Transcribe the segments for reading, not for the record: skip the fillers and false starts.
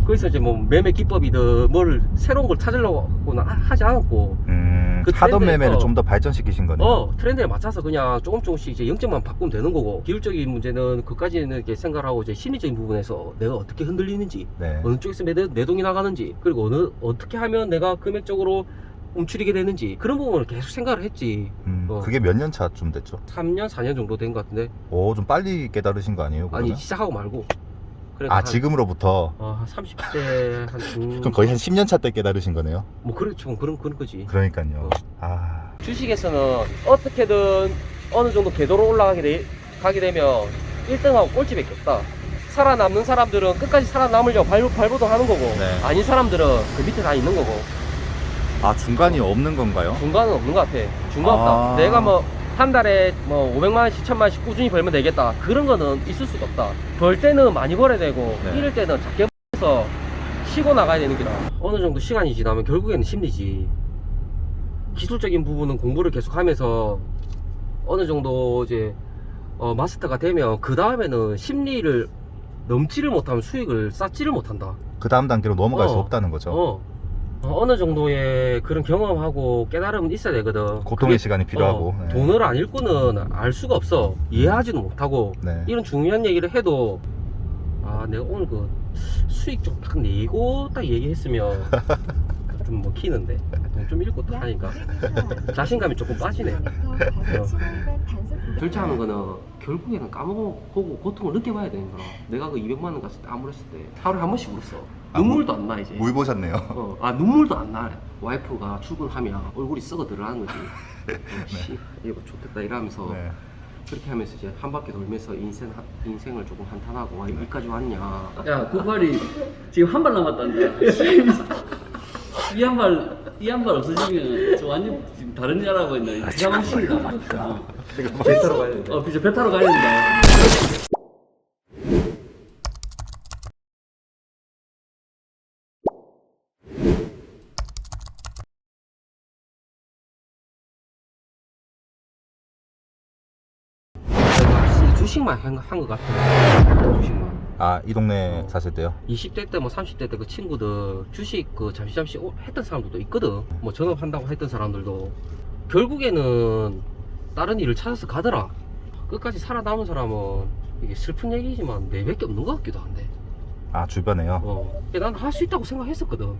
그래서 이제 뭐 매매 기법이든 뭘 새로운 걸 찾으려고는 하지 않았고 그 하던 매매를 트렌드에, 좀 더 발전시키신 거네요. 트렌드에 맞춰서 그냥 조금씩 이제 영점만 바꾸면 되는 거고, 기술적인 문제는 그까지는 이렇게 생각을 하고 이제 심리적인 부분에서 내가 어떻게 흔들리는지, 네. 어느 쪽에서 내동이 나가는지, 그리고 어떻게 하면 내가 금액적으로 움츠리게 되는지, 그런 부분을 계속 생각을 했지. 그게 몇 년 차쯤 됐죠? 3년 4년 정도 된 것 같은데. 좀 빨리 깨달으신 거 아니에요? 그러면? 아니 시작하고 말고. 그러니까 지금으로부터? 한 30대 그럼 거의 한 10년 차 때 깨달으신 거네요? 뭐 그렇죠. 그런 거지. 그러니까요. 주식에서는 어떻게든 어느 정도 궤도로 가게 되면 1등하고 꼴찌밖에 없다. 살아남는 사람들은 끝까지 살아남으려고 발버둥 하는 거고, 네. 아닌 사람들은 그 밑에 다 있는 거고. 중간이 없는 건가요? 중간은 없는 것 같아. 중간 없다. 내가 뭐 한 달에 뭐 500만원씩 1000만원씩 꾸준히 벌면 되겠다, 그런 거는 있을 수가 없다. 벌 때는 많이 벌어야 되고, 네. 잃을 때는 작게 벌어서 쉬고 나가야 되는 거라. 어느 정도 시간이 지나면 결국에는 심리지. 기술적인 부분은 공부를 계속 하면서 어느 정도 이제 마스터가 되면 그 다음에는 심리를 넘지를 못하면 수익을 쌓지를 못한다. 그 다음 단계로 넘어갈 수 어. 없다는 거죠. 어느 정도의 그런 경험하고 깨달음은 있어야 되거든. 고통의 시간이 필요하고. 네. 돈을 안 읽고는 알 수가 없어. 이해하지도 못하고. 네. 이런 중요한 얘기를 해도 내가 오늘 그 수익 좀 딱 내고 딱 얘기했으면 좀 먹히는데, 돈 좀 읽고 딱 하니까 자신감이 조금 빠지네. 결제하는 거는 결국에는 까먹고 고통을 느껴봐야 되는 거야. 내가 그 200만원 갔을 때 암울했을 때 하루에 한 번씩 울었어. 눈물도 안 나 이제. 물 보셨네요. 눈물도 안 나. 와이프가 출근하면 얼굴이 썩어 들어가는 거지. 씨, 이거 좋겠다 이러면서. 네. 그렇게 하면서 이제 한 바퀴 돌면서 인생을 조금 한탄하고, 여기까지 왔냐. 야, 98이 지금 한 발 남았다는데. 이 한 발 없어지면 저 완전 지금 다른 일 하고 있네. 기가 막힙니다. 배 타러 가야 돼. 그죠. 배 타러 가야 된다. 내가 주식만 한 것 같아. 주식만. 이 동네 사실 때요? 20대 때 뭐 30대 때 그 친구들 주식 그 잠시 했던 사람들도 있거든. 뭐 전업한다고 했던 사람들도 결국에는 다른 일을 찾아서 가더라. 끝까지 살아남은 사람은 이게 슬픈 얘기지만 내 밖에 없는 것 같기도 한데. 주변에요? 난 할 수 있다고 생각했었거든.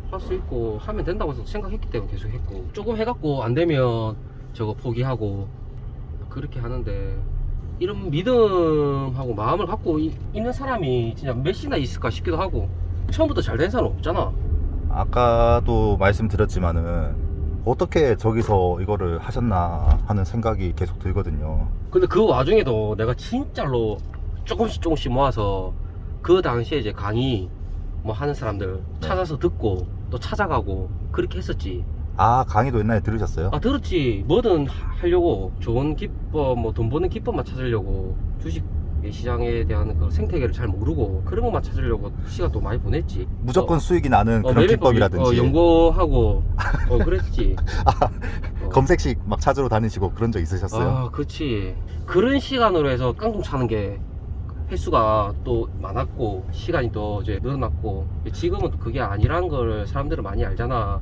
할 수 있고 하면 된다고 생각했기 때문에 계속 했고, 조금 해갖고 안 되면 저거 포기하고 그렇게 하는데, 이런 믿음하고 마음을 갖고 있는 사람이 진짜 몇이나 있을까 싶기도 하고. 처음부터 잘 된 사람 없잖아. 아까도 말씀드렸지만은 어떻게 저기서 이거를 하셨나 하는 생각이 계속 들거든요. 근데 그 와중에도 내가 진짜로 조금씩 모아서 그 당시에 이제 강의 뭐 하는 사람들 찾아서 듣고 또 찾아가고 그렇게 했었지. 강의도 옛날에 들으셨어요? 들었지. 뭐든 하려고, 좋은 기법, 뭐 돈 버는 기법만 찾으려고, 주식 시장에 대한 그 생태계를 잘 모르고 그런 것만 찾으려고 시간도 많이 보냈지. 무조건 수익이 나는 그런 매매법 기법이라든지 연구하고 그랬지. 검색식 막 찾으러 다니시고 그런 적 있으셨어요? 그렇지. 그런 시간으로 해서 깡통 차는 게 횟수가 또 많았고 시간이 또 이제 늘어났고, 지금은 또 그게 아니란 걸 사람들은 많이 알잖아.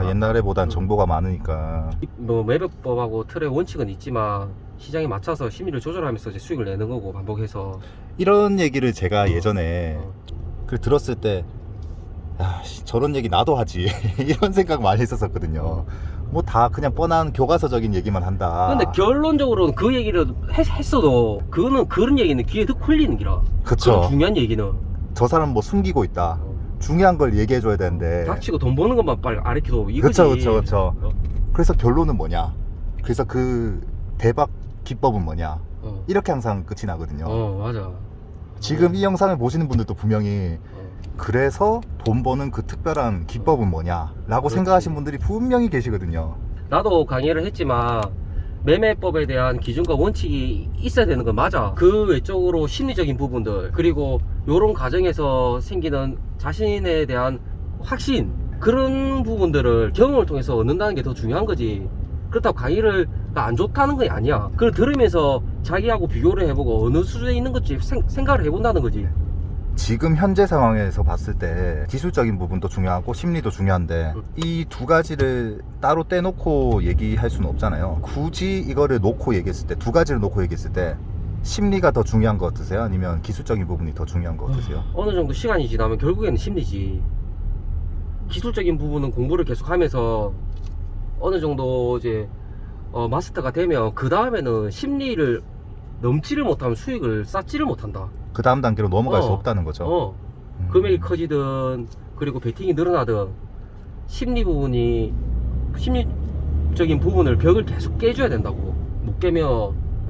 옛날에보단 정보가 많으니까. 뭐 매매법하고 틀의 원칙은 있지만 시장에 맞춰서 심리를 조절하면서 이제 수익을 내는 거고, 반복해서. 이런 얘기를 제가 예전에 들었을 때 저런 얘기 나도 하지 이런 생각 많이 했었거든요. 뭐 다 그냥 뻔한 교과서적인 얘기만 한다. 근데 결론적으로는 그 얘기를 했어도 그거는 그런 얘기는 귀에 득 홀리는 기라. 그쵸. 그런 중요한 얘기는 저 사람 뭐 숨기고 있다, 중요한 걸 얘기해줘야 되는데. 닥치고 돈 버는 것만 빨리 가르쳐도 이거지. 그쵸. 그래서 결론은 뭐냐, 그래서 그 대박 기법은 뭐냐, 이렇게 항상 끝이 나거든요. 맞아. 지금 이 영상을 보시는 분들도 분명히 그래서 돈 버는 그 특별한 기법은 뭐냐 라고 그렇지. 생각하시는 분들이 분명히 계시거든요. 나도 강의를 했지만 매매법에 대한 기준과 원칙이 있어야 되는 건 맞아. 그 외적으로 심리적인 부분들, 그리고 요런 과정에서 생기는 자신에 대한 확신, 그런 부분들을 경험을 통해서 얻는다는 게 더 중요한 거지. 그렇다고 강의를 안 좋다는 건 아니야. 그걸 들으면서 자기하고 비교를 해보고 어느 수준에 있는 건지 생각을 해본다는 거지. 지금 현재 상황에서 봤을 때 기술적인 부분도 중요하고 심리도 중요한데 이 두 가지를 따로 떼놓고 얘기할 수는 없잖아요. 굳이 이거를 놓고 얘기했을 때, 두 가지를 놓고 얘기했을 때 심리가 더 중요한 것 같으세요? 아니면 기술적인 부분이 더 중요한 것 같으세요? 어느 정도 시간이 지나면 결국에는 심리지. 기술적인 부분은 공부를 계속하면서 어느 정도 이제 마스터가 되면 그 다음에는 심리를 넘지를 못하면 수익을 쌓지를 못한다. 그 다음 단계로 넘어갈 수 어. 없다는 거죠. 금액이 커지든 그리고 베팅이 늘어나든 심리적인 부분을 벽을 계속 깨줘야 된다고. 못 깨면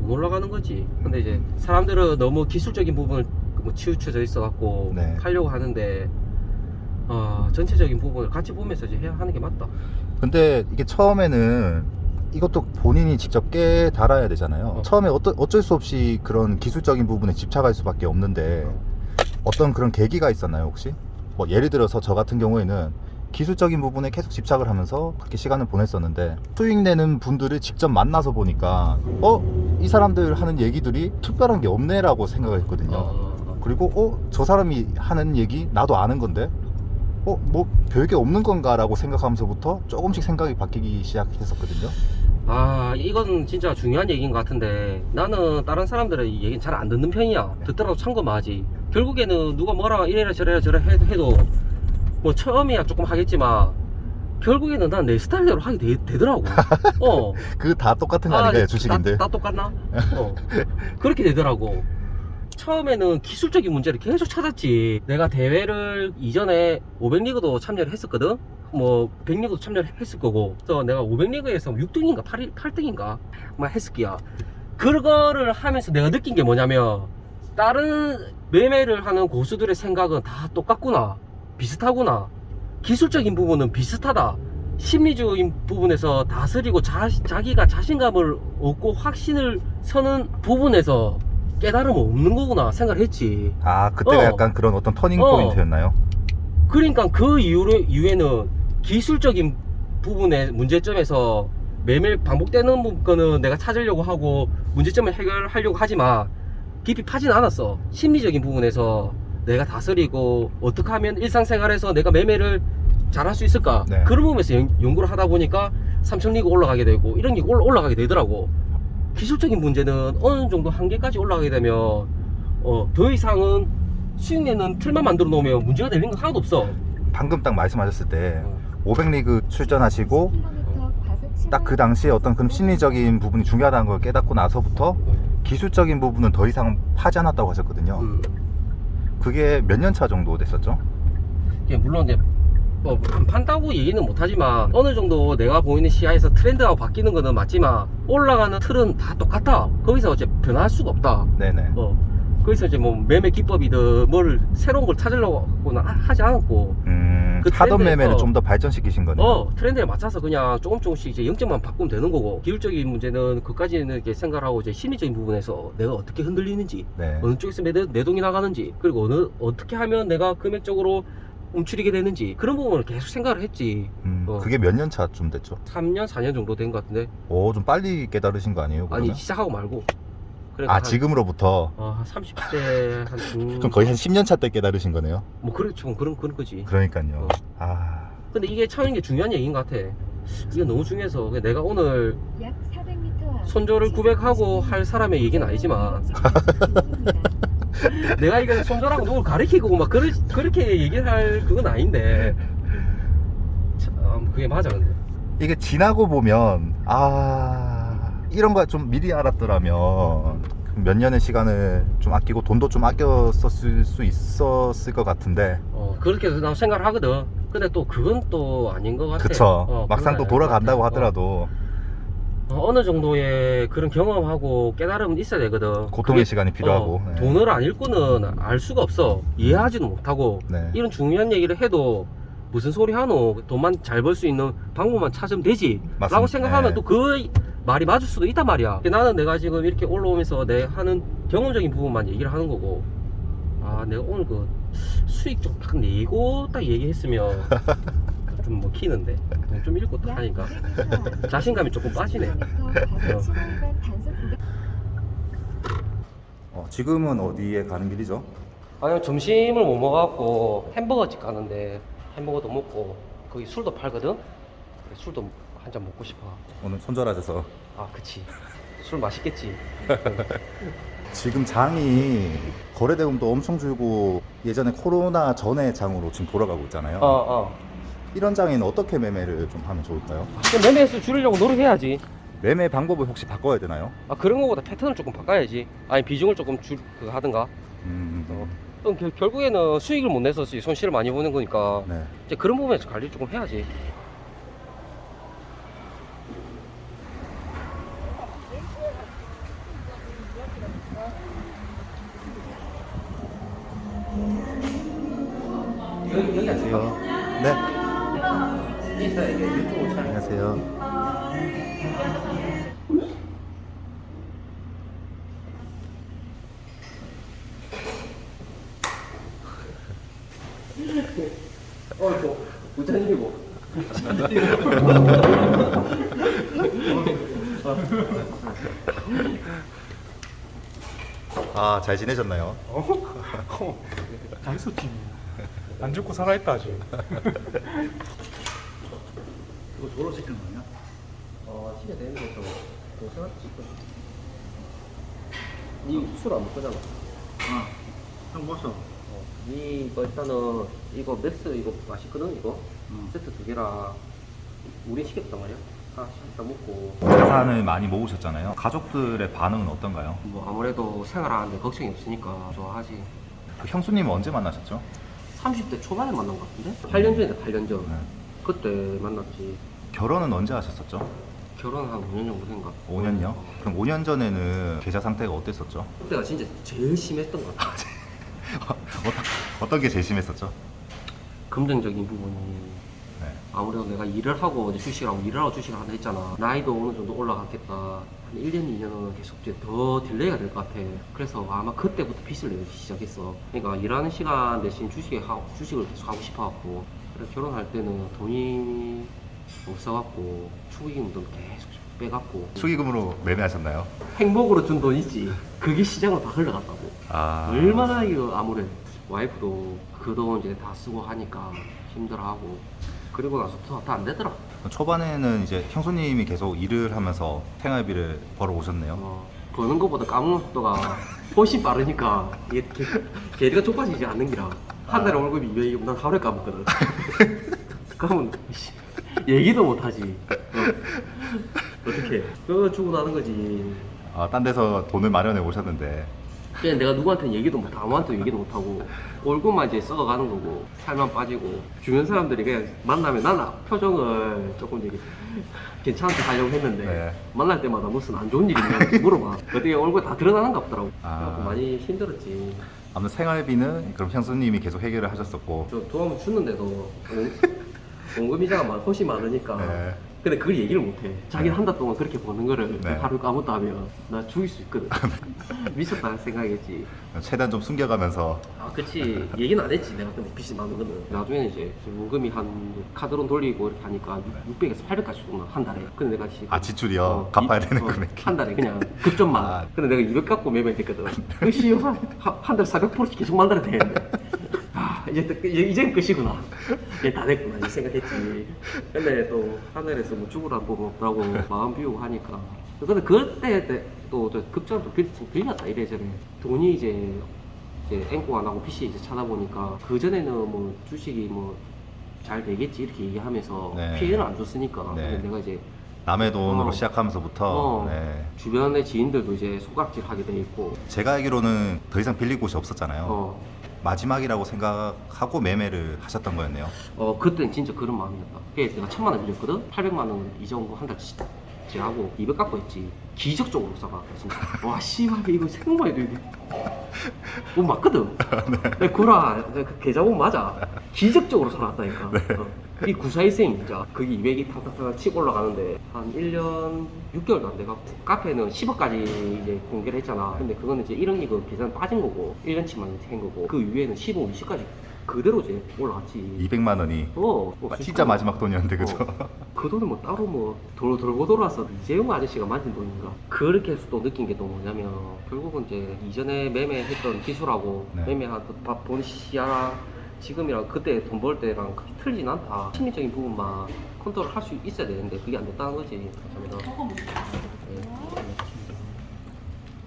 못 올라가는 거지. 근데 이제 사람들은 너무 기술적인 부분을 뭐 치우쳐져 있어 갖고 네. 하려고 하는데 전체적인 부분을 같이 보면서 이제 해야 하는 게 맞다. 근데 이게 처음에는 이것도 본인이 직접 깨달아야 되잖아요. 처음에 어쩔 수 없이 그런 기술적인 부분에 집착할 수밖에 없는데 어떤 그런 계기가 있었나요 혹시? 뭐 예를 들어서 저 같은 경우에는 기술적인 부분에 계속 집착을 하면서 그렇게 시간을 보냈었는데 수익 내는 분들을 직접 만나서 보니까 이 사람들 하는 얘기들이 특별한 게 없네 라고 생각을 했거든요. 그리고 저 사람이 하는 얘기 나도 아는 건데 뭐 별게 없는 건가 라고 생각하면서부터 조금씩 생각이 바뀌기 시작했었거든요. 이건 진짜 중요한 얘기인 것 같은데 나는 다른 사람들의 얘기는 잘 안 듣는 편이야. 듣더라도 참고만 하지. 결국에는 누가 뭐라 이래라 저래라 해도 뭐 처음이야 조금 하겠지만 결국에는 난 내 스타일대로 하게 되더라고. 그 다 똑같은 거 아닌가요 주식인데? 다 똑같나? 그렇게 되더라고. 처음에는 기술적인 문제를 계속 찾았지. 내가 대회를 이전에 500리그도 참여를 했었거든. 뭐 100리그도 참여를 했을 거고. 그래서 내가 500리그에서 6등인가 8등인가 막 했을 거야. 그거를 하면서 내가 느낀 게 뭐냐면 다른 매매를 하는 고수들의 생각은 다 똑같구나, 비슷하구나. 기술적인 부분은 비슷하다. 심리적인 부분에서 다스리고 자기가 자신감을 얻고 확신을 서는 부분에서 깨달음은 없는 거구나 생각을 했지. 그때가 약간 그런 어떤 터닝 포인트였나요? 그러니까 그 이후에는 기술적인 부분의 문제점에서 매일 반복되는 거는 내가 찾으려고 하고 문제점을 해결하려고 하지만 깊이 파진 않았어. 심리적인 부분에서 내가 다스리고 어떻게 하면 일상생활에서 내가 매매를 잘할 수 있을까? 네. 그런 부분에서 연구를 하다 보니까 삼성리그 올라가게 되고 이런 게 올라가게 되더라고. 기술적인 문제는 어느 정도 한계까지 올라가게 되면 더 이상은 수익 내는 틀만 만들어 놓으면 문제가 되는 건 하나도 없어. 방금 딱 말씀하셨을 때 500리그 출전하시고 딱 그 당시에 어떤 그런 심리적인 부분이 중요하다는 걸 깨닫고 나서부터 기술적인 부분은 더 이상 파지 않았다고 하셨거든요. 그게 몇 년 차 정도 됐었죠? 물론 이제 안 판다고 얘기는 못하지만 어느 정도 내가 보이는 시야에서 트렌드가 바뀌는 거는 맞지만 올라가는 틀은 다 똑같다. 거기서 이제 변할 수가 없다. 네네. 거기서 이제 뭐 매매 기법이든 뭘 새로운 걸 찾으려고는 하지 않았고 그 하던 트렌드에, 매매를 좀 더 발전시키신 거네요. 트렌드에 맞춰서 그냥 조금씩 이제 영점만 바꾸면 되는 거고 기술적인 문제는 그까지는 이렇게 생각하고 이제 심리적인 부분에서 내가 어떻게 흔들리는지 네. 어느 쪽에서 내동이 나가는지 그리고 어떻게 하면 내가 금액적으로 움츠리게 되는지 그런 부분을 계속 생각을 했지. 그게 몇 년 차쯤 됐죠? 3년 4년 정도 된 것 같은데. 좀 빨리 깨달으신 거 아니에요? 그러면? 아니 시작하고 말고. 그러니까 지금으로부터? 30대 그럼 거의 한 10년 차 때 깨달으신 거네요? 뭐 그렇죠. 그런 거지. 그러니까요. 근데 이게 참 이게 중요한 얘기인 것 같아. 이게 너무 중요해서 내가 오늘 손절을 구백하고 할 사람의 얘기는 아니지만 내가 이거 손절하고 누굴 가르치고 막 그렇게 얘기할 그건 아닌데 참 그게 맞아. 근데 이게 지나고 보면 이런 거 좀 미리 알았더라면 몇 년의 시간을 좀 아끼고 돈도 좀 아꼈었을 수 있었을 것 같은데 그렇게 나 생각을 하거든. 근데 또 그건 또 아닌 것 같아. 그쵸. 막상 또 돌아간다고 하더라도 어느 정도의 그런 경험하고 깨달음은 있어야 되거든. 고통의 시간이 필요하고 네. 돈을 안 읽고는 알 수가 없어. 이해하지도 못하고 네. 이런 중요한 얘기를 해도 무슨 소리 하노, 돈만 잘 벌 수 있는 방법만 찾으면 되지 맞습니다. 라고 생각하면 네. 또 그 말이 맞을 수도 있단 말이야. 나는 내가 지금 이렇게 올라오면서 내 하는 경험적인 부분만 얘기를 하는 거고 내가 오늘 그 수익 좀 딱 내고 딱 얘기했으면 좀 먹히는데 돈 좀 잃고 딱 하니까 자신감이 조금 빠지네. 지금은 어디에 가는 길이죠? 아니면 점심을 못 먹어갖고 햄버거집 가는데 햄버거도 먹고 거기 술도 팔거든? 그래, 술도 한 잔 먹고 싶어. 오늘 손절하셔서. 아 그치, 술 맛있겠지. 지금 장이 거래대금도 엄청 줄고 예전에 코로나 전에 장으로 지금 돌아가고 있잖아요. 이런 장에는 어떻게 매매를 좀 하면 좋을까요? 매매 횟수 줄이려고 노력해야지. 매매 방법을 혹시 바꿔야 되나요? 아 그런 거보다 패턴을 조금 바꿔야지. 아니 비중을 조금 하든가. 그럼 결국에는 수익을 못 내서 손실을 많이 보는 거니까 네. 이제 그런 부분에서 관리 조금 해야지. 여기 안녕하세요. 네. 인스타에 유튜브 촬영. 안녕하세요. 또 부장님이고. 아, 잘 지내셨나요? 잘했었지. 안 죽고 살아있다 아주. 이거 졸업시키는 거냐? 시계 되는 거 좀 생각지. 니술 안 먹잖아. 형 봤어. 이거 일단은 이거 맥스 이거 맛있거든 이거. 세트 2개랑 우리 시켰단 말이야. 하나씩 일단 먹고. 자산을 많이 모으셨잖아요. 가족들의 반응은 어떤가요? 뭐 아무래도 생활하는데 걱정이 없으니까 좋아하지. 그 형수님은 언제 만나셨죠? 30대 초반에 만난 것 같은데? 8년 전이다 8년 전. 네. 그때 만났지. 결혼은 언제 하셨었죠? 결혼 한 5년 정도 된가? 5년요? 그럼 5년 전에는 계좌 상태가 어땠었죠? 그때가 진짜 제일 심했던 것 같아. 어떤 게 제일 심했었죠? 금전적인 부분이 네. 아무래도 내가 일을 하고 이제 주식을 하고 일을 하고 주식을 하나 했잖아. 나이도 어느 정도 올라갔겠다. 한 1년, 2년은 계속 이제 더 딜레이가 될 것 같아. 그래서 아마 그때부터 빚을 내기 시작했어. 그러니까 일하는 시간 대신 주식을 계속 하고 싶어갖고. 그래서 결혼할 때는 돈이 없어갖고 축의금도 계속 빼갖고. 축의금으로 매매하셨나요? 행복으로 준 돈 있지. 그게 시장으로 다 흘러갔다고. 아. 얼마나 이거 아무래도 와이프도 그 돈 이제 다 쓰고 하니까 힘들어하고. 그리고 나서 더 안 되더라. 초반에는 이제 형수님이 계속 일을 하면서 생활비를 벌어 오셨네요. 버는 것보다 까먹는 속도가 훨씬 빠르니까 이게 걔가 좁아지지 않는 기라. 한 달에 월급이 200이면 난 하루에 까먹거든. 그러면 얘기도 못하지. 어떻게? 그거 주고 나는 거지. 아, 딴 데서 돈을 마련해 오셨는데. 그냥 내가 누구한테 얘기도 못, 아무한테 얘기도 못 하고 월급만 이제 썩어가는 거고 살만 빠지고 주변 사람들이 그냥 만나면 나는 표정을 조금 되게 괜찮게 하려고 했는데 네. 만날 때마다 무슨 안 좋은 일이 있냐고 물어봐. 어떻게 얼굴 다 드러나는 가 없더라고. 그래갖고 많이 힘들었지. 아무튼 생활비는 그럼 형수님이 계속 해결을 하셨었고. 저 도움을 주는데도 원금이자가 훨씬 많으니까. 네. 근데 그걸 얘기를 못해. 자기는 한 달 동안 그렇게 버는 거를 네. 하루 까먹다 하면 나 죽일 수 있거든. 미쳤다 생각했지. 최대한 좀 숨겨가면서. 아, 그치. 얘기는 안 했지. 내가 근데 빚이 많은 거는. 나중에는 이제 원금이 한 카드론 돌리고 이렇게 하니까 600에서 800까지 줬나, 한 달에. 근데 내가 지금. 아, 지출이요? 갚아야 되는 금액이. 한 달에 그냥 급전만. 아. 근데 내가 200 갖고 매매했거든. 그 씨, 한 달에 400%씩 계속 만들어야 되는데. 아, 이젠 끝이구나. 이제 다 됐구나. 이 생각했지. 근데 또 하늘에서 뭐 죽으라는 법 없다고 마음 비우고 하니까. 근데 그때 또 급전을 또 빌렸다 이래저래. 돈이 이제 앵꼬 안 하고 PC 이제 찾아보니까 그 전에는 뭐 주식이 뭐 잘 되겠지 이렇게 얘기하면서 네. 피해는 안 줬으니까. 네. 근데 내가 이제 남의 돈으로 어. 시작하면서부터. 네. 주변의 지인들도 이제 손가락질 하게 돼 있고. 제가 알기로는 더 이상 빌릴 곳이 없었잖아요. 마지막이라고 생각하고 매매를 하셨던 거였네요. 그때는 진짜 그런 마음이었다. 그게 내가 1000만 원 빌렸거든? 800만 원 이자 온거 한 달치 하고 200 깎고 했지. 기적적으로 싸가 진짜. 와 씨발 이거 생각만 해도 이게 뭐 맞거든. 네. 구라 그 계좌본 맞아. 기적적으로 살았다니까. 이 94일생 진짜 그게 200이 탕탕탕 치고 올라가는데 한 1년 6개월도 안 돼갖고 카페는 10억까지 이제 공개를 했잖아. 근데 그거는 이제 1억 이거 계산 빠진 거고 1년치만 한 거고 그 위에는 15, 20까지 그대로지 올라갔지. 200만 원이 진짜 마지막 돈이었는데 그죠? 그 돈은 뭐 따로 뭐 돈을 들고 돌아서 이재용 아저씨가 만든 돈인가. 그렇게 해서 또 느낀 게 또 뭐냐면 결국은 이제 이전에 매매했던 기술하고 네. 매매한 돈 시야랑 지금이랑 그때 돈 벌 때랑 크게 틀리진 않다. 심리적인 부분만 컨트롤 할 수 있어야 되는데 그게 안 됐다는 거지. 감사합니다.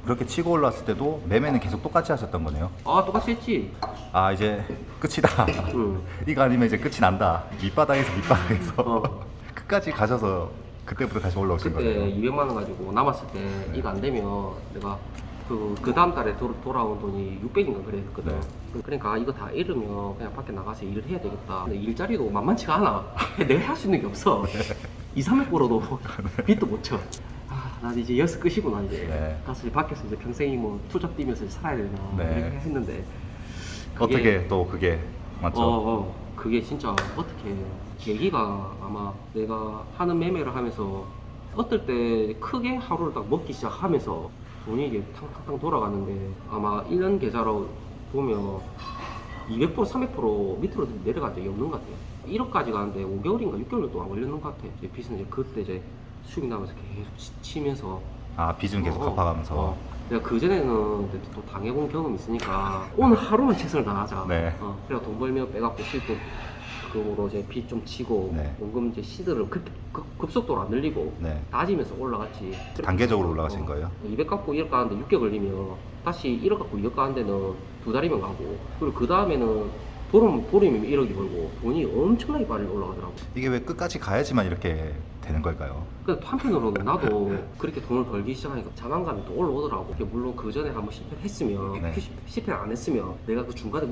그렇게 치고 올랐을 때도 매매는 계속 똑같이 하셨던 거네요. 아 똑같이 했지. 아 이제 끝이다. 응. 이거 아니면 이제 끝이 난다. 밑바닥에서 밑바닥에서 어. 끝까지 가셔서 그때부터 다시 올라오신 그때 거예요. 200만 원 가지고 남았을 때 이거 안 되면 내가 그 다음 달에 돌아온 돈이 600인가 그랬거든. 그러니까 이거 다 잃으면 그냥 밖에 나가서 일을 해야 되겠다. 근데 일자리도 만만치가 않아. 내가 할 수 있는 게 없어. 2, 300 벌어도 빚도 못 쳐. 아, 난 이제 여기서 끝이구나 이제. 네. 가서 밖에서 이제 평생이 뭐 투잡 뛰면서 살아야 되나 네. 이렇게 했는데 어떻게 또 그게 맞죠? 그게 진짜 어떻게 계기가 아마 내가 하는 매매를 하면서 어떨 때 크게 하루를 딱 먹기 시작하면서 돈이 이게 탕탕탕 돌아가는데 아마 1년 계좌로 보면 200% 300% 밑으로 내려간 적이 없는 것 같아요. 1억까지 가는데 5개월인가 6개월 동안 걸렸는 것 같아요. 이제 빚은 이제 그때 이제 수익 나면서 계속 치면서 아 빚은 계속 갚아가면서. 내가 그전에는 또 당해본 경험이 있으니까 오늘 하루만 최선을 다하자. 네. 그래가 돈 벌면 빼갖고 수익도 그거로 이제 빚 좀 치고 네. 원금 이제 시드를 급속도로 안 늘리고 네. 다지면서 올라갔지. 단계적으로 올라가신 거예요? 200 갖고 1억 가는데 6개월 걸리면 다시 1억 갖고 2억 가는 데는 2달이면 가고 그리고 그 다음에는 보름이면 1억이 벌고 돈이 엄청나게 빨리 올라가더라고. 이게 왜 끝까지 가야지만 이렇게 되는 걸까요? 그 한편으로는 나도 그렇게 돈을 벌기 시작하니까 자만감이 또 올라오더라고. 이게 물론 그 전에 한번 실패를 했으면 네. 실패를 안 했으면 내가 그 중간에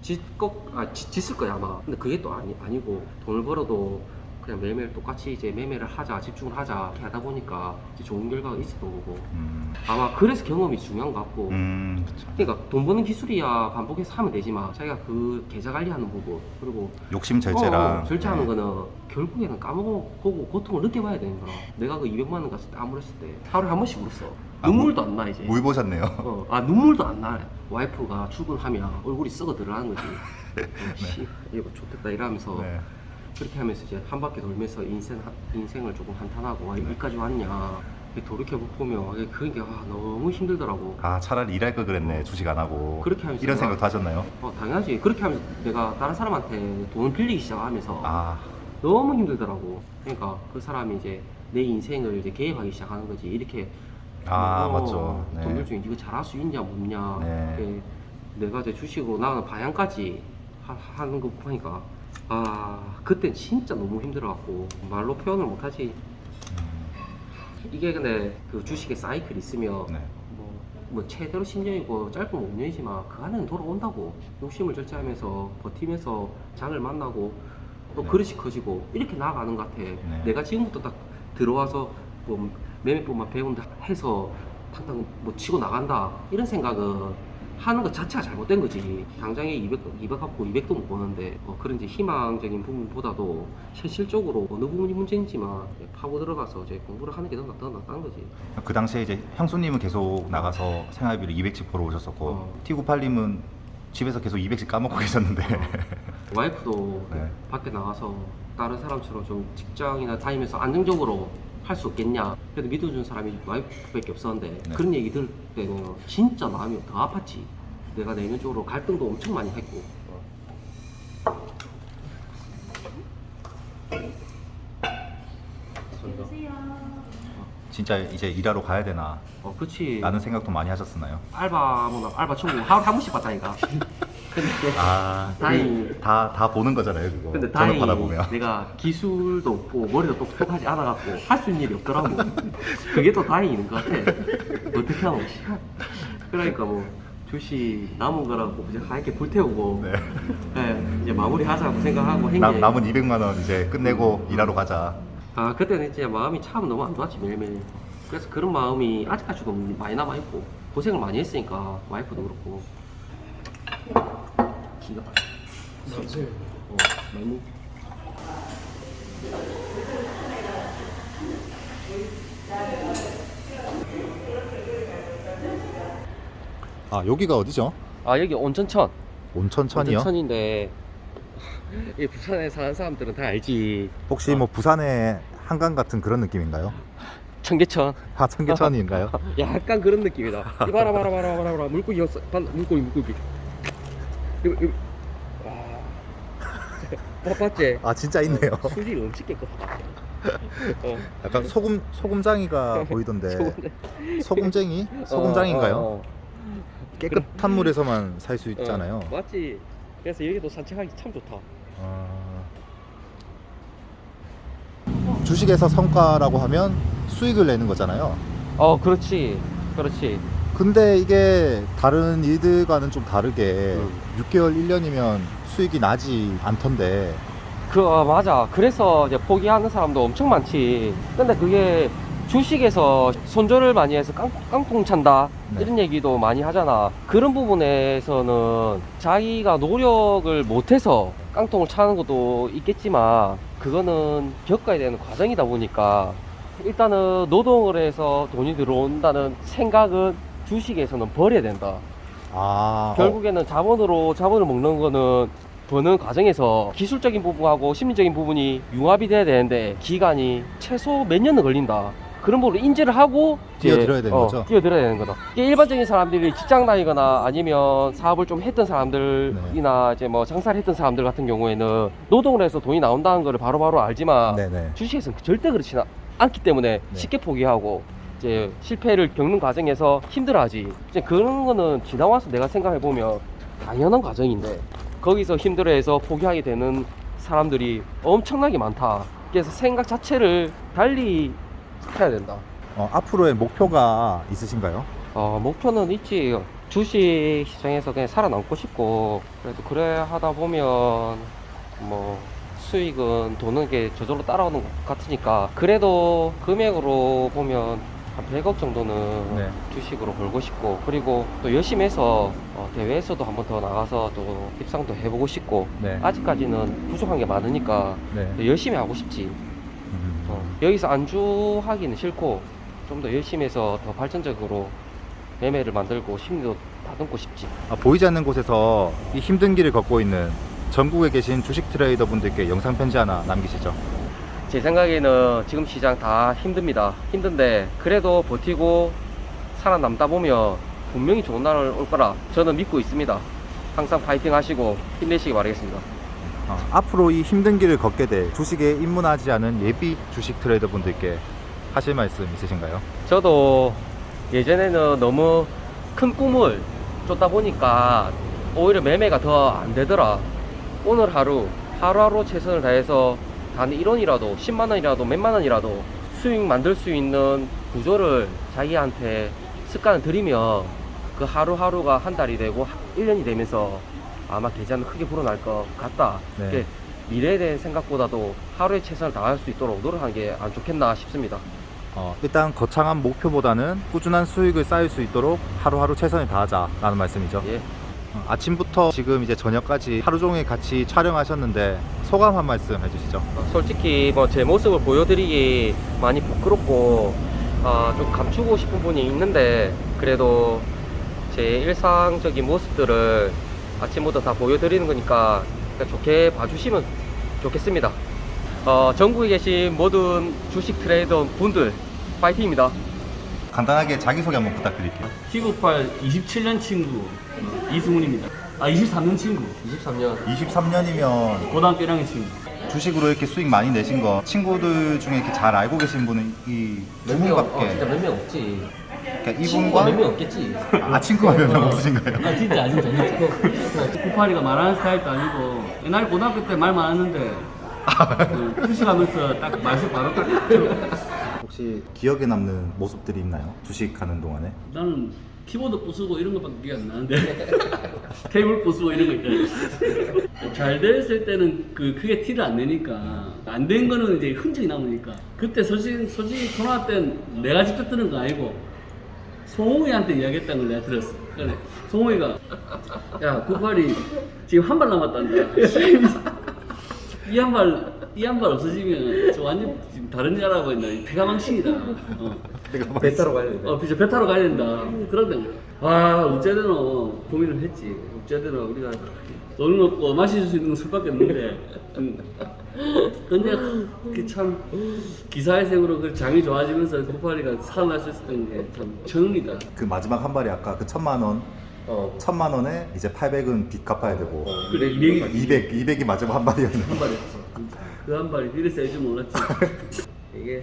짓을 거야 아마. 근데 그게 또 아니고 돈을 벌어도 그냥 매일매일 똑같이 이제 매매를 하자, 집중을 하자 이렇게 하다 보니까 이제 좋은 결과가 있었던 거고. 아마 그래서 경험이 중요한 것 같고. 그쵸. 그러니까 돈 버는 기술이야 반복해서 하면 되지만 자기가 그 계좌 관리하는 부분 그리고 욕심 절제랑 절제하는 네. 거는 결국에는 까먹어보고 고통을 느껴봐야 되는 거라. 내가 그 200만 원 갔을 때 암울했을 때 하루에 한 번씩 울었어. 아, 눈물도 안 나 이제. 물 보셨네요. 눈물도 안 나. 와이프가 출근하면 얼굴이 썩어 들어가는 거지. 씨, 이거 뭐 좋겠다 이러면서 네. 그렇게 하면서 이제 한 바퀴 돌면서 인생을 조금 한탄하고 와 여기까지 왔냐. 돌이켜보면 그게 너무 힘들더라고. 아 차라리 일할 걸 그랬네. 주식 안 하고. 그렇게 하면서 이런 내가- 생각도 하셨나요? 당연하지. 그렇게 하면서 내가 다른 사람한테 돈을 빌리기 시작하면서 아 너무 힘들더라고. 그러니까 그 사람이 이제 내 인생을 이제 개입하기 시작하는 거지. 이렇게 맞죠. 네. 돈들 중에 이거 잘할 수 있냐 없냐. 네. 이렇게 내가 이제 주식으로 나가는 방향까지 하는 거 보니까 그땐 진짜 너무 힘들어갖고 말로 표현을 못하지. 이게 근데 그 주식의 사이클이 있으면 네. 뭐 최대로 10년이고 짧으면 5년이지만 그 안에는 돌아온다고. 욕심을 절제하면서 버티면서 장을 만나고 또 네. 그릇이 커지고 이렇게 나아가는 것 같아. 내가 지금부터 딱 들어와서 뭐 매매법만 배운다 해서 탕탕 뭐 치고 나간다 이런 생각은 하는 것 자체가 잘못된 거지. 당장에 200 갖고 200도 못 버는데 그런 이제 희망적인 부분보다도 현실적으로 어느 부분이 문제인지만 파고 들어가서 이제 공부를 하는 게 더 낫다는 거지. 그 당시에 이제 형수님은 계속 나가서 생활비를 200씩 벌어 오셨었고 T98님은 집에서 계속 200씩 까먹고 계셨는데 와이프도 네. 밖에 나가서 다른 사람처럼 좀 직장이나 다니면서 안정적으로 할 수 없겠냐. 그래도 믿어주는 사람이 와이프밖에 없었는데 네. 그런 얘기 들을 때는 진짜 마음이 더 아팠지. 내가 내면적으로 갈등도 엄청 많이 했고. 진짜 이제 일하러 가야 되나 그치. 라는 생각도 많이 하셨었나요? 알바 친구 하루 한 번씩 봤다니까. 근데 다행히 다 보는 거잖아요 그거. 근데 전화 다행히 받아보면 내가 기술도 없고 머리도 똑똑하지 않아갖고 할 수 있는 일이 없더라고. 그게 또 다행인 것 같아. 어떻게 하노? 그러니까 뭐 주식 남은 거라고 이제 하얗게 불태우고 네. 네, 이제 마무리하자고 생각하고 한 게. 남은 200만 원 이제 끝내고 일하러 가자. 그때는 진짜 마음이 참 너무 안 좋았지 매일매일. 그래서 그런 마음이 아직까지도 많이 남아있고 고생을 많이 했으니까 와이프도 그렇고. 기가 막혀. 너무. 여기가 어디죠? 여기 온천천. 온천천이요? 온천인데 이 부산에 사는 사람들은 다 알지. 혹시 뭐 부산의 한강 같은 그런 느낌인가요? 청계천. 아, 청계천인가요? 약간 그런 느낌이다. 이 봐라 물고기 물고기. 이거 와. 봤지? 아, 진짜 있네요. 수질이 엄청 깨끗하다. 약간 소금장이가 보이던데. 소금쟁이? 소금장인가요? 깨끗한 물에서만 살 수 있잖아요. 맞지. 그래서 여기도 산책하기 참 좋다. 주식에서 성과라고 하면 수익을 내는 거잖아요. 그렇지. 근데 이게 다른 일들과는 좀 다르게 6개월, 1년이면 수익이 나지 않던데. 맞아. 그래서 이제 포기하는 사람도 엄청 많지. 근데 그게 주식에서 손절을 많이 해서 깡통 찬다 네. 이런 얘기도 많이 하잖아. 그런 부분에서는 자기가 노력을 못해서 깡통을 차는 것도 있겠지만 그거는 겪어야 되는 과정이다 보니까 일단은 노동을 해서 돈이 들어온다는 생각은 주식에서는 버려야 된다. 결국에는 자본을 먹는 거는 버는 과정에서 기술적인 부분하고 심리적인 부분이 융합이 돼야 되는데 기간이 최소 몇 년은 걸린다. 그런 부분을 인지를 하고 뛰어들어야 되는 거죠? 뛰어들어야 되는 거다. 이게 일반적인 사람들이 직장 다니거나 아니면 사업을 좀 했던 사람들이나 이제 뭐 장사를 했던 사람들 같은 경우에는 노동을 해서 돈이 나온다는 거를 바로바로 알지만 네네. 주식에서는 절대 그렇지 않기 때문에 쉽게 포기하고 이제 실패를 겪는 과정에서 힘들어하지. 이제 그런 거는 지나와서 내가 생각해 보면 당연한 과정인데 거기서 힘들어해서 포기하게 되는 사람들이 엄청나게 많다. 그래서 생각 자체를 달리 해야 된다. 앞으로의 목표가 있으신가요? 목표는 있지. 주식 시장에서 그냥 살아남고 싶고 그래도 그래 하다 보면 뭐 수익은 도는 게 저절로 따라오는 것 같으니까 그래도 금액으로 보면 한 100억 정도는 네. 주식으로 벌고 싶고 그리고 또 열심히 해서 대회에서도 한 번 더 나가서 또 입상도 해보고 싶고 네. 아직까지는 부족한 게 많으니까 네. 더 열심히 하고 싶지. 여기서 안주하기는 싫고 좀 더 열심히 해서 더 발전적으로 매매를 만들고 심리도 다듬고 싶지. 보이지 않는 곳에서 이 힘든 길을 걷고 있는 전국에 계신 주식 트레이더 분들께 영상 편지 하나 남기시죠. 제 생각에는 지금 시장 다 힘듭니다. 힘든데 그래도 버티고 살아남다 보면 분명히 좋은 날 올 거라 저는 믿고 있습니다. 항상 파이팅 하시고 힘내시기 바라겠습니다. 앞으로 이 힘든 길을 걷게 될 주식에 입문하지 않은 예비 주식 트레이더 분들께 하실 말씀 있으신가요? 저도 예전에는 너무 큰 꿈을 쫓다 보니까 오히려 매매가 더 안 되더라. 오늘 하루하루 최선을 다해서 단 1원이라도 10만원이라도 몇만 원이라도 수익 만들 수 있는 구조를 자기한테 습관을 들이면 그 하루하루가 한 달이 되고 1년이 되면서 아마 계좌는 크게 불어날 것 같다. 네. 미래에 대한 생각보다도 하루에 최선을 다할 수 있도록 노력하는 게 안 좋겠나 싶습니다. 일단 거창한 목표보다는 꾸준한 수익을 쌓을 수 있도록 하루하루 최선을 다하자라는 말씀이죠. 예. 아침부터 지금 이제 저녁까지 하루 종일 같이 촬영하셨는데 소감 한 말씀 해주시죠. 솔직히 뭐 제 모습을 보여드리기 많이 부끄럽고 좀 감추고 싶은 부분이 있는데 그래도 제 일상적인 모습들을 아침부터 다 보여드리는 거니까 좋게 봐주시면 좋겠습니다. 전국에 계신 모든 주식 트레이더 분들 파이팅입니다. 간단하게 자기소개 한번 부탁드릴게요. T98 27년 친구 이승훈입니다. 23년 친구. 23년 23년이면 고등학교 1학년 친구. 주식으로 이렇게 수익 많이 내신 거 친구들 중에 이렇게 잘 알고 계신 분은 이 두 분밖에. 진짜 몇 명 없지. 그러니까 친구가 몇 이분과 명 없겠지. 친구가 몇 명 없으신가요? 진짜 98이가 말하는 스타일도 아니고 옛날 고등학교 때 말 많았는데 주식하면서 딱 말씀 바로 딱 혹시 기억에 남는 모습들이 있나요? 주식하는 동안에? 나는 키보드 부수고 이런 것밖에 기억 안 나는데 테이블 부수고 이런 거 있잖아요. 잘 됐을 때는 크게 티를 안 내니까 안 된 거는 이제 흔적이 남으니까 그때 솔직히 코로나 때는 내가 직접 들은 거 아니고 송호이한테 이야기했다는 걸 내가 들었어. 그래 송호이가 야 98이 지금 한 발 남았단다. 이 한 발 없어지면 저 완전 지금 다른 나라라고 했나 배가 망신이다. 배 타러 가야 된다. 배 타러 가야 된다. 그러더니 어쨌든 고민을 했지. 국제들은 우리가 돈을 얻고 마실 수 있는 건 술밖에 없는데 근데 그 참 기사회생으로 그 장이 좋아지면서 코파리가 살아날 수 있었던 게 참 정이다. 그 마지막 한 발이 아까 그 1,000만 원에 이제 800은 빚 갚아야 되고 그래 200이 마지막 한 발이었는데 한 발이었어. 그 한 발이 이래 셀 줄 몰랐지. 이게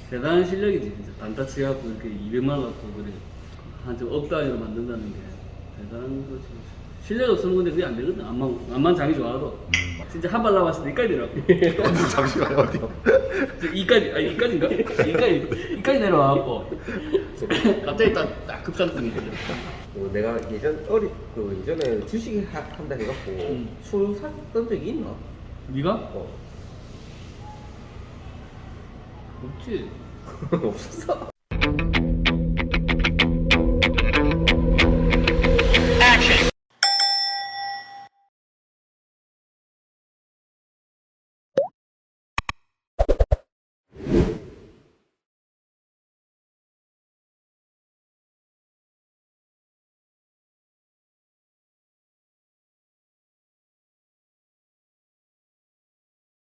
대단한 실력이지. 진짜 단타 치갖고 이렇게 200만 원 갖고 그래 한억 단위로 만든다는 게 대단한 거지. 실력 없으면 근데 그게 안 되거든. 암만 장이 좋아도 진짜 한 발 남았을 때 이까지 내려와. 잠시만요 어디요? 이까지인가? 이까지 내려와갖고 갑자기 딱 급상승이 돼. 내가 예전에 주식 한다 해갖고 술 샀던 적이 있나? 네가? 없지. 없었어.